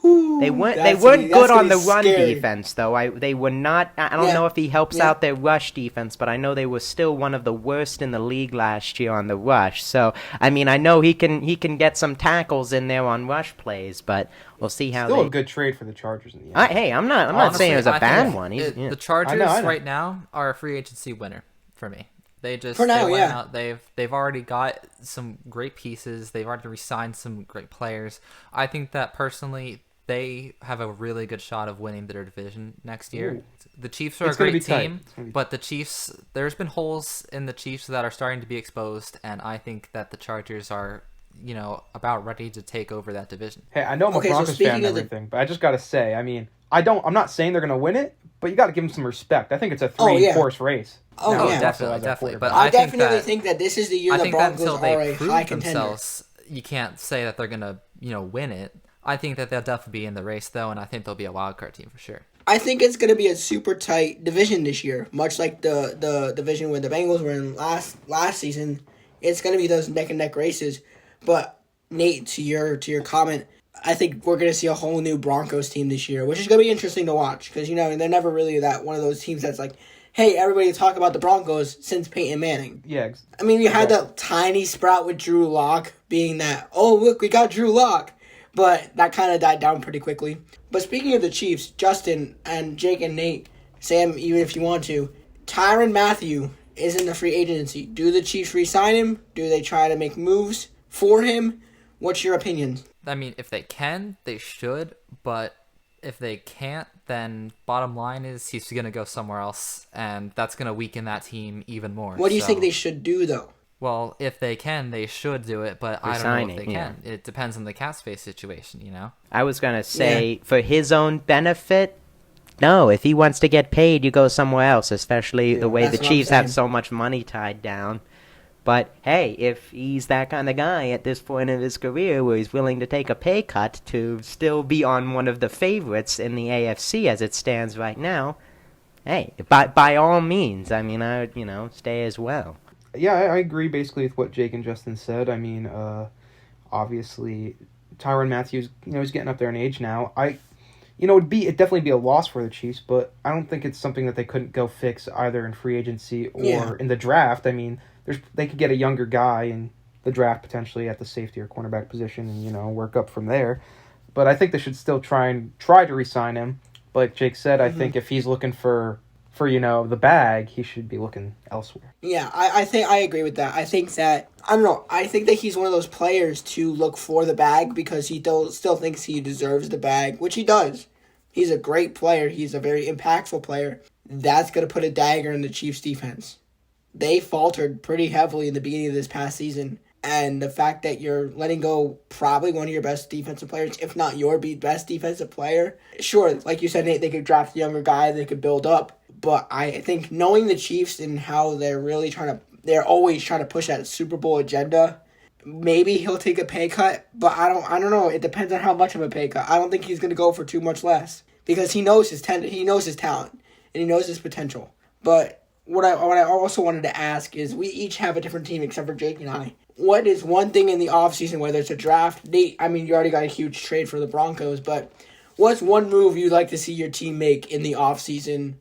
Whew, They weren't that's good gonna on be the run scary. defense though. They were not. I don't Yeah, know if he helps yeah. out their rush defense, but I know they were still one of the worst in the league last year on the rush. So I mean, I know he can get some tackles in there on rush plays, but we'll see how Still they. a good trade for the Chargers in the end. Hey, I'm not saying it was a I bad think one. The Chargers I know. right now are a free agency winner for me. They just For now, they went yeah. out. They've already got some great pieces. They've already re-signed some great players. I think that personally, they have a really good shot of winning their division next year. Ooh. The Chiefs are It's a gonna great be tight. team, It's gonna be but the Chiefs, there's been holes in the Chiefs that are starting to be exposed, and I think that the Chargers are, about ready to take over that division. Hey, I know I'm a Okay, so Broncos speaking fan and of the- everything, but I just gotta say, I mean, I'm not saying they're gonna win it, but you gotta give them some respect. I think it's a Oh, yeah. three-horse race. Oh, Now, yeah. Russell Definitely, as our definitely. quarterback. But I I think definitely that- think that this is the year I the think that Broncos until are they a high prove contender. themselves, you can't say that they're gonna, win it. I think that they'll definitely be in the race though, and I think they'll be a wild card team for sure. I think it's going to be a super tight division this year, much like the division where the Bengals were in last season. It's going to be those neck and neck races. But Nate, to your comment, I think we're going to see a whole new Broncos team this year, which is going to be interesting to watch because they're never really that one of those teams that's like, hey, everybody talk about the Broncos since Peyton Manning. Yeah, I mean, you had that tiny sprout with Drew Lock being that, oh, look, we got Drew Lock. But that kind of died down pretty quickly. But speaking of the Chiefs, Justin and Jake and Nate, Sam, even if you want to, Tyrann Mathieu is in the free agency. Do the Chiefs re-sign him? Do they try to make moves for him? What's your opinion? I mean, if they can, they should, but if they can't, then bottom line is he's going to go somewhere else, and that's going to weaken that team even more. What do you So- think they should do, though? Well, if they can, they should do it, but I don't know Resign if it, they yeah. can. It depends on the cap space situation, I was gonna say for his own benefit. No, if he wants to get paid, you go somewhere else. Especially the way that's the what I'm Chiefs have saying. so much money tied down. But hey, if he's that kind of guy at this point of his career where he's willing to take a pay cut to still be on one of the favorites in the AFC as it stands right now, hey, by all means, I mean, I would, stay as well. Yeah, I agree basically with what Jake and Justin said. I mean, obviously, Tyrann Mathieu, he's getting up there in age now. It'd definitely be a loss for the Chiefs, but I don't think it's something that they couldn't go fix either in free agency or in the draft. I mean, they could get a younger guy in the draft potentially at the safety or cornerback position and, work up from there. But I think they should still try to re-sign him. But like Jake said, I think if he's looking for the bag, he should be looking elsewhere. Yeah, I think I agree with that. I think that, I don't know, I think that he's one of those players to look for the bag because he still thinks he deserves the bag, which he does. He's a great player. He's a very impactful player. That's going to put a dagger in the Chiefs' defense. They faltered pretty heavily in the beginning of this past season. And the fact that you're letting go probably one of your best defensive players, if not your best defensive player. Sure, like you said, Nate, they could draft a younger guy, they could build up. But I think knowing the Chiefs and how they're always trying to push that Super Bowl agenda, maybe he'll take a pay cut. But I don't know. It depends on how much of a pay cut. I don't think he's going to go for too much less because he knows his talent, and he knows his potential. But what I also wanted to ask is, we each have a different team except for Jake and I. What is one thing in the offseason, whether it's a draft, Nate, I mean, you already got a huge trade for the Broncos, but what's one move you'd like to see your team make in the offseason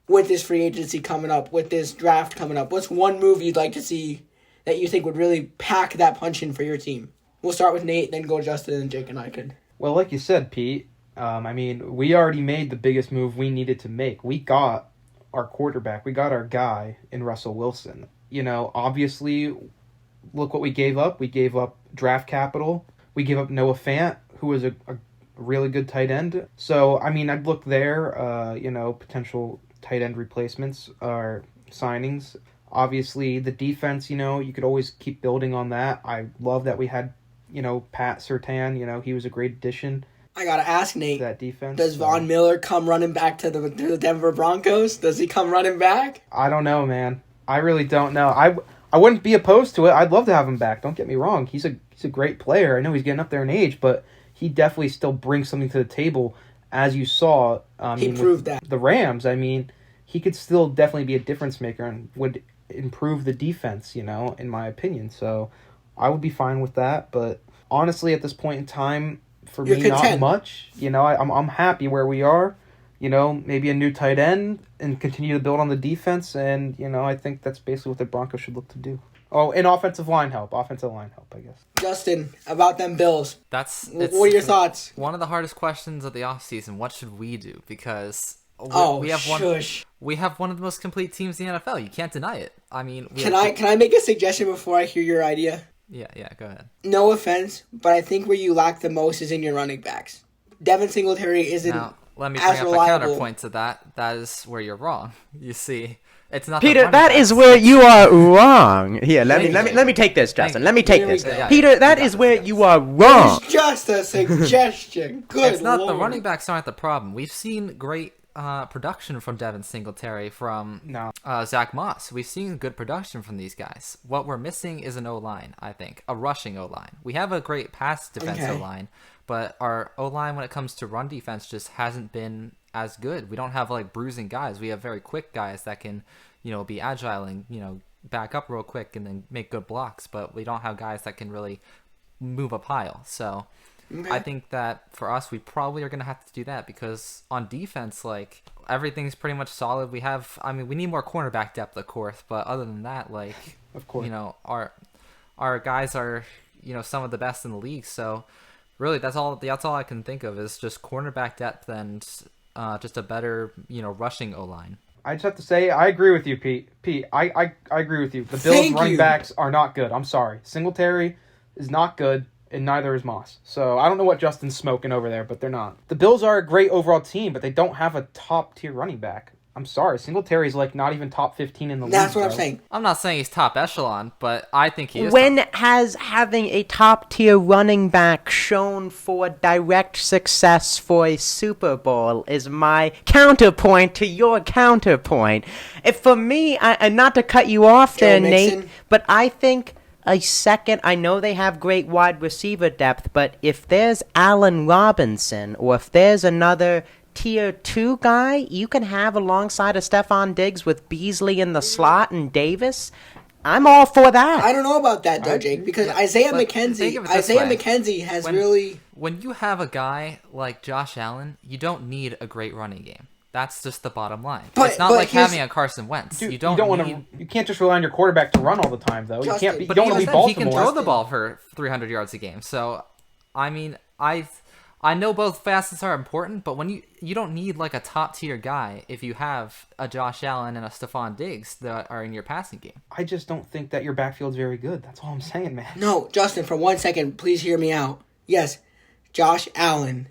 with this free agency coming up, with this draft coming up? What's one move you'd like to see that you think would really pack that punch in for your team? We'll start with Nate, then go Justin, and Jake and I could. Well, like you said, Pete, I mean, we already made the biggest move we needed to make. We got our quarterback. We got our guy in Russell Wilson. You know, obviously, look what we gave up. We gave up draft capital. We gave up Noah Fant, who was a really good tight end. So, I mean, I'd look there, potential tight end replacements or signings. Obviously, the defense, you could always keep building on that. I love that we had, Pat Surtain. He was a great addition. I gotta ask, Nate, that defense. Does Von Miller come running back to the Denver Broncos? Does he come running back? I don't know, man. I really don't know. I wouldn't be opposed to it. I'd love to have him back. Don't get me wrong. He's a great player. I know he's getting up there in age, but he definitely still brings something to the table. As you saw, he proved that. The Rams, I mean, he could still definitely be a difference maker and would improve the defense, in my opinion. So I would be fine with that. But honestly, at this point in time, for me, not much. I'm happy where we are. Maybe a new tight end and continue to build on the defense. And, I think that's basically what the Broncos should look to do. Oh, and offensive line help, I guess. Justin, about them Bills. What are your thoughts? One of the hardest questions of the offseason, what should we do? Because we have one of the most complete teams in the NFL. You can't deny it. I mean, can I make a suggestion before I hear your idea? Yeah, go ahead. No offense, but I think where you lack the most is in your running backs. Devin Singletary isn't now, let me as bring up reliable. a counterpoint to that. That is where you're wrong. You see, it's not Peter, that is where you are wrong. Here, let me take this, Justin. Let me take this. Yeah, Peter, that is where you are wrong. It's just a suggestion. Good It's not Lord. the running backs aren't the problem. We've seen great production from Devin Singletary, from Zach Moss. We've seen good production from these guys. What we're missing is an O-line, I think. A rushing O-line. We have a great pass defense O-line, but our O-line when it comes to run defense just hasn't been as good. We don't have bruising guys. We have very quick guys that can, be agile and, back up real quick and then make good blocks, but we don't have guys that can really move a pile. So I think that for us, we probably are going to have to do that because on defense, everything's pretty much solid. We need more cornerback depth, of course, but other than that, of course, our guys are, some of the best in the league. So really, that's all I can think of is just cornerback depth and just a better, rushing O-line. I just have to say, I agree with you, Pete. I agree with you. The Bills running backs are not good. I'm sorry. Singletary is not good. And neither is Moss. So I don't know what Justin's smoking over there, but they're not. The Bills are a great overall team, but they don't have a top-tier running back. I'm sorry. Singletary's not even top 15 in the league. That's what I'm saying. I'm not saying he's top echelon, but I think he is. When has having a top-tier running back shown for direct success for a Super Bowl is my counterpoint to your counterpoint. If for me, not to cut you off there, Nate, but I think I know they have great wide receiver depth, but if there's Allen Robinson or if there's another tier 2 guy you can have alongside of Stephon Diggs with Beasley in the slot and Davis, I'm all for that. I don't know about that though, Jake, because Isaiah McKenzie has really... When you have a guy like Josh Allen, you don't need a great running game. That's just the bottom line. It's not like having a Carson Wentz. Dude, you can't just rely on your quarterback to run all the time, though. Justin, You don't want to be Baltimore. He can throw the ball for 300 yards a game. So, I mean, I know both facets are important, but when you don't need a top tier guy if you have a Josh Allen and a Stephon Diggs that are in your passing game. I just don't think that your backfield's very good. That's all I'm saying, man. No, Justin, for 1 second, please hear me out. Yes, Josh Allen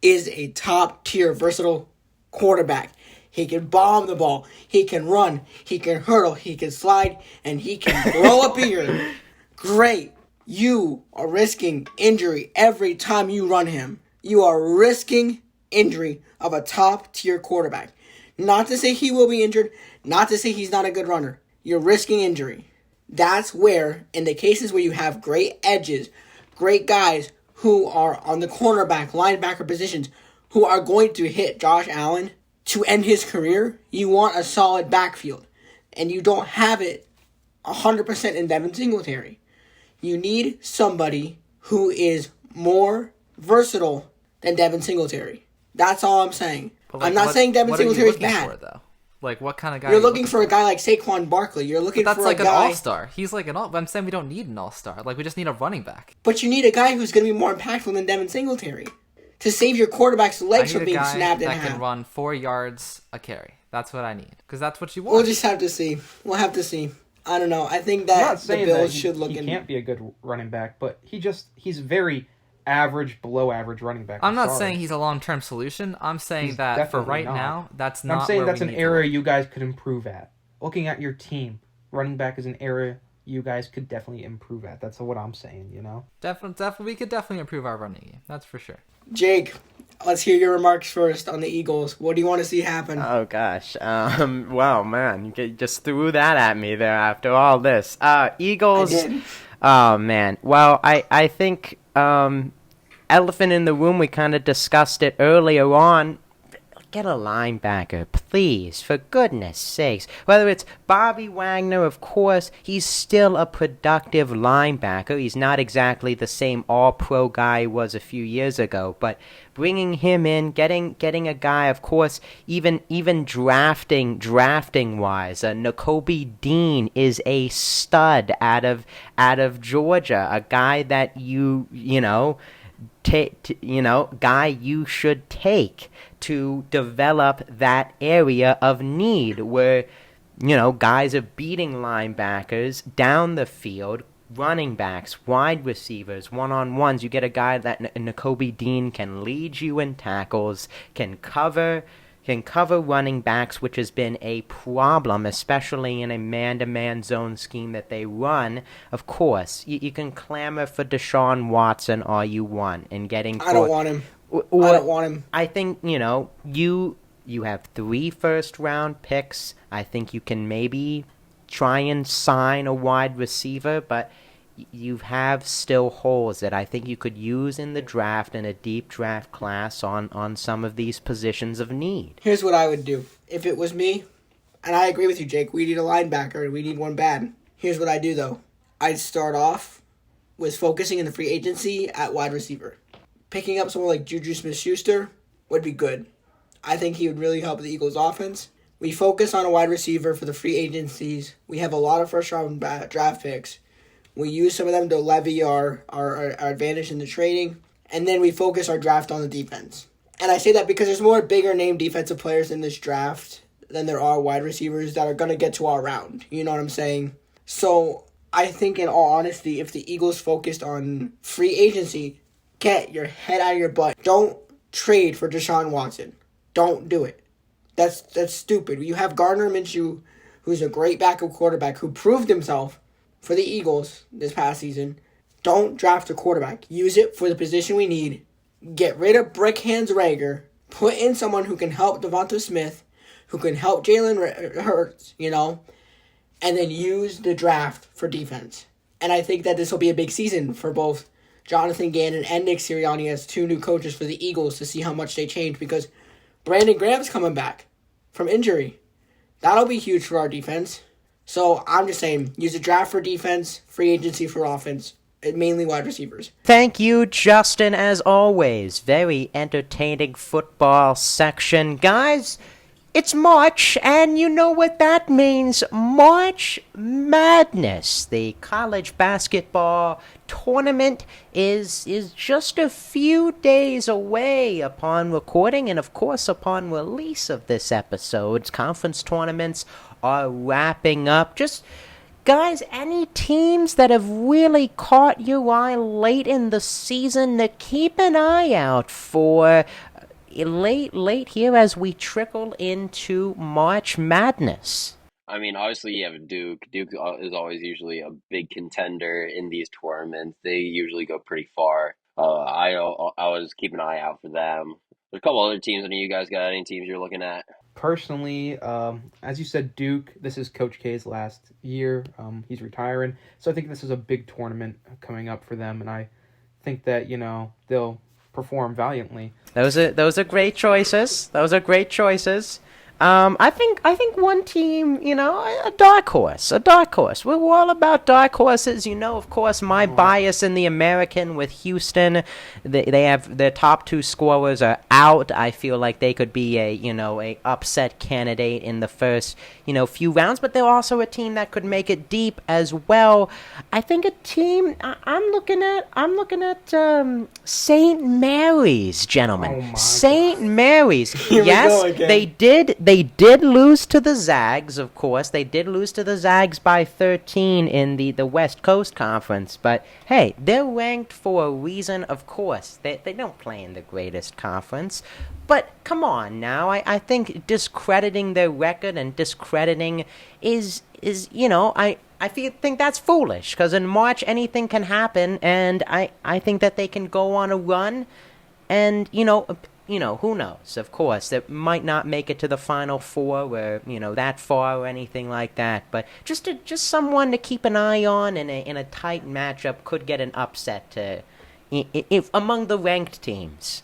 is a top tier versatile quarterback. He can bomb the ball. He can run. He can hurdle. He can slide. And he can throw a beer. great. You are risking injury every time you run him. You are risking injury of a top-tier quarterback. Not to say he will be injured, not to say he's not a good runner. You're risking injury. That's where, in the cases where you have great edges, great guys who are on the cornerback, linebacker positions, who are going to hit Josh Allen to end his career, you want a solid backfield. And you don't have it 100% in Devin Singletary. You need somebody who is more versatile than Devin Singletary. That's all I'm saying. But, I'm not saying Devin Singletary is bad. For, though? Like, what kind of guy? You're looking for a guy like Saquon Barkley. You're looking for a guy. That's like an all-star. He's like an all. I'm saying we don't need an all-star. Like, we just need a running back. But you need a guy who's going to be more impactful than Devin Singletary to save your quarterback's legs from being snapped in half. That can run 4 yards a carry. That's what I need, because that's what you want. We'll just have to see. We'll have to see. I don't know. I think that the Bills should look. He can't be a good running back, but he's very average, below average running back. I'm not saying he's a long-term solution. I'm saying that for right now, that's not. I'm saying that's an area you guys could improve at. Looking at your team, running back is an area you guys could definitely improve at. That's what I'm saying. Definitely, we could definitely improve our running game. That's for sure. Jake, let's hear your remarks first on the Eagles. What do you want to see happen? Oh, gosh. Well, man, you just threw that at me there after all this. Eagles. I did. Oh, man. Well, I think elephant in the room, we kind of discussed it earlier on. Get a linebacker, please, for goodness sakes. Whether it's Bobby Wagner, of course, he's still a productive linebacker. He's not exactly the same all-pro guy he was a few years ago, but bringing him in, getting a guy, of course, even drafting-wise, Nakobe Dean is a stud out of Georgia, a guy that guy you should take to develop that area of need where, guys are beating linebackers down the field, running backs, wide receivers, one-on-ones. You get a guy that Nakobe Dean can lead you in tackles, can cover running backs, which has been a problem, especially in a man-to-man zone scheme that they run. Of course, you can clamor for Deshaun Watson all you want and getting. I don't want him. I don't want him. I think you have 3 first-round picks. I think you can maybe try and sign a wide receiver, but you have still holes that I think you could use in the draft, in a deep draft class, on some of these positions of need. Here's what I would do. If it was me, and I agree with you, Jake, we need a linebacker, and we need one bad. Here's what I do, though. I'd start off with focusing in the free agency at wide receiver. Picking up someone like Juju Smith-Schuster would be good. I think he would really help the Eagles' offense. We focus on a wide receiver for the free agencies. We have a lot of first-round draft picks. We use some of them to levy our advantage in the trading. And then we focus our draft on the defense. And I say that because there's more bigger name defensive players in this draft than there are wide receivers that are going to get to our round. You know what I'm saying? So I think, in all honesty, if the Eagles focused on free agency, get your head out of your butt. Don't trade for Deshaun Watson. Don't do it. That's stupid. You have Gardner Minshew, who's a great backup quarterback who proved himself for the Eagles this past season. Don't draft a quarterback. Use it for the position we need. Get rid of Brick Hands Rager. Put in someone who can help Devonta Smith, who can help Jalen Hurts, and then use the draft for defense. And I think that this will be a big season for both Jonathan Gannon and Nick Sirianni as 2 new coaches for the Eagles to see how much they change, because Brandon Graham's coming back from injury. That'll be huge for our defense. So I'm just saying, use a draft for defense, free agency for offense, and mainly wide receivers. Thank you, Justin, as always. Very entertaining football section. Guys, it's March, and you know what that means. March Madness. The college basketball tournament is just a few days away upon recording, and of course upon release of this episode. Conference tournaments are wrapping up. Just, guys, any teams that have really caught your eye late in the season to keep an eye out for late here as we trickle into March Madness? I mean, obviously you have Duke. Duke is always usually a big contender in these tournaments. They usually go pretty far. I always keep an eye out for them. There's a couple other teams. Any of you guys got any teams you're looking at? Personally, as you said, Duke, this is Coach K's last year. He's retiring. So I think this is a big tournament coming up for them, and I think that, they'll perform valiantly. Those are great choices. Those are great choices. I think one team, a dark horse, We're all about dark horses, Of course, my bias in the American with Houston. They have their top two scorers are out. I feel like they could be a upset candidate in the first, few rounds. But they're also a team that could make it deep as well. I think a team. I'm looking at St. Mary's, gentlemen. Oh St. Mary's. Here we Yes, go again. they did lose to the Zags, of course. They did lose to the Zags by 13 in the West Coast Conference. But, hey, they're ranked for a reason, of course. They don't play in the greatest conference. But, come on now. I think discrediting their record and discrediting is think that's foolish. Because in March, anything can happen. And I think that they can go on a run. And, who knows? Of course, they might not make it to the Final Four, or that far or anything like that. But just someone to keep an eye on in a tight matchup could get an upset if among the ranked teams.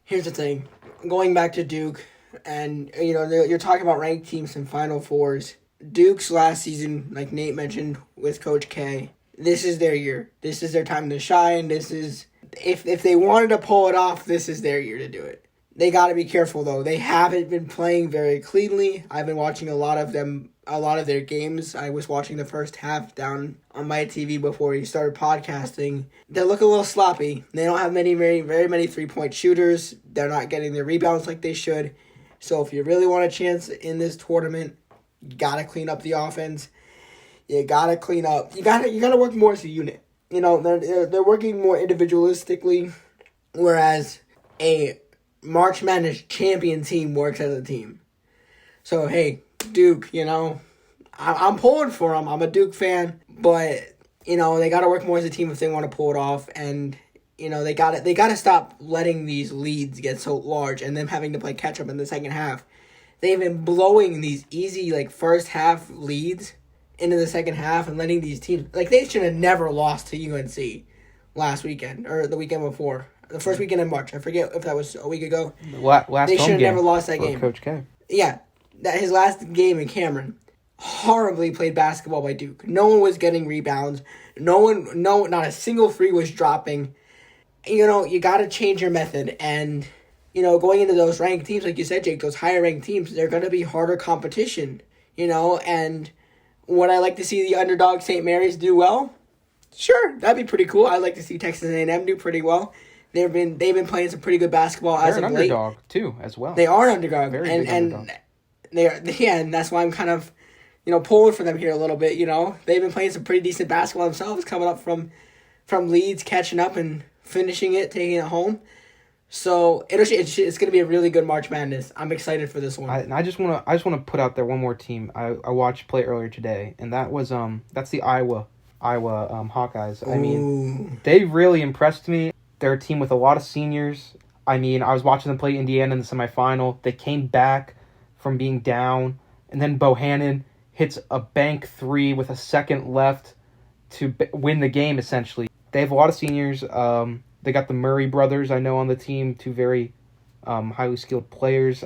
Here's the thing. Going back to Duke, and you're talking about ranked teams in Final Fours. Duke's last season, like Nate mentioned, with Coach K, this is their year. This is their time to shine. This is. If they wanted to pull it off, this is their year to do it. They got to be careful, though. They haven't been playing very cleanly. I've been watching a lot of their games. I was watching the first half down on my TV before we started podcasting. They look a little sloppy. They don't have very many three-point shooters. They're not getting their rebounds like they should. So if you really want a chance in this tournament, you got to clean up the offense. You got to clean up. You got to work more as a unit. They're working more individualistically, whereas a March Madness champion team works as a team. So, hey, Duke, I'm pulling for them. I'm a Duke fan, but, they got to work more as a team if they want to pull it off. And, they got to stop letting these leads get so large and them having to play catch-up in the second half. They've been blowing these easy, first half leads into the second half and letting these teams, they should have never lost to UNC last weekend or the weekend before, the first weekend in March. I forget if that was a week ago. Last they should have never lost that for game. Coach K. Yeah, his last game in Cameron, horribly played basketball by Duke. No one was getting rebounds. Not a single free was dropping. You got to change your method. And going into those ranked teams, like you said, Jake, those higher ranked teams, they're going to be harder competition. And would I like to see the underdog St. Mary's do well? Sure, that'd be pretty cool. I'd like to see Texas A&M do pretty well. They've been playing some pretty good basketball as of late. They're an underdog too, as well. They are an underdog, Very and big underdog. they are. Yeah, and that's why I'm kind of, pulling for them here a little bit. They've been playing some pretty decent basketball themselves, coming up from leads, catching up, and finishing it, taking it home. So it's going to be a really good March Madness. I'm excited for this one. I just want to put out there one more team I watched play earlier today, and that was that's the Iowa Hawkeyes. I mean, they really impressed me. They're a team with a lot of seniors. I mean, I was watching them play Indiana in the semifinal. They came back from being down, and then Bohannon hits a bank three with a second left to win the game, essentially. They have a lot of seniors. They got the Murray brothers, I know, on the team, two very highly skilled players.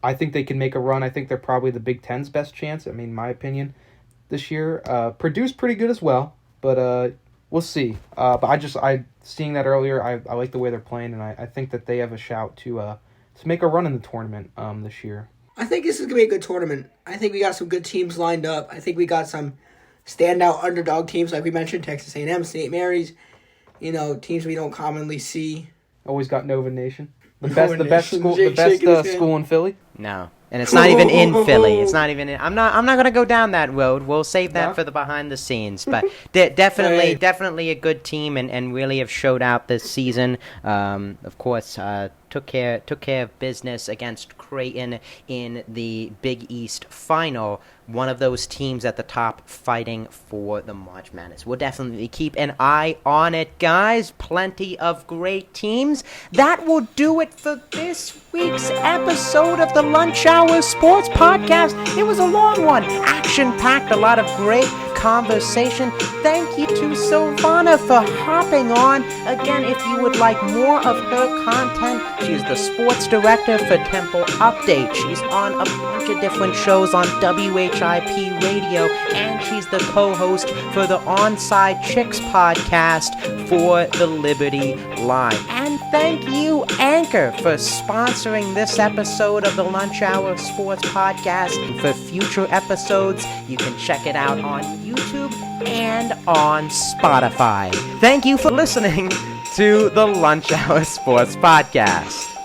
I think they can make a run. I think they're probably the Big Ten's best chance, in my opinion, this year. Purdue's pretty good as well, but we'll see. But seeing that earlier, I like the way they're playing, and I think that they have a shout to make a run in the tournament this year. I think this is going to be a good tournament. I think we got some good teams lined up. I think we got some standout underdog teams, like we mentioned, Texas A&M, St. Mary's, teams we don't commonly see. Always got Nova Nation. The Nova best Nation. school in Philly. No. And it's not even in Philly. It's not even in. I'm not going to go down that road. We'll save that for the behind the scenes. But definitely a good team and really have showed out this season. Of course, took care of business against Creighton in the Big East final. One of those teams at the top fighting for the March Madness. We'll definitely keep an eye on it, guys. Plenty of great teams. That will do it for this week's episode of the Lunch Hour Sports Podcast. It was a long one, action-packed, a lot of great conversation. Thank you to Silvana for hopping on. Again, if you would like more of her content, she's the sports director for Temple Update. She's on a bunch of different shows on WHIP Radio, and she's the co-host for the Onside Chicks podcast for the Liberty Line. And thank you, Anchor, for sponsoring this episode of the Lunch Hour Sports Podcast. And for future episodes, you can check it out on YouTube and on Spotify. Thank you for listening to the Lunch Hour Sports Podcast.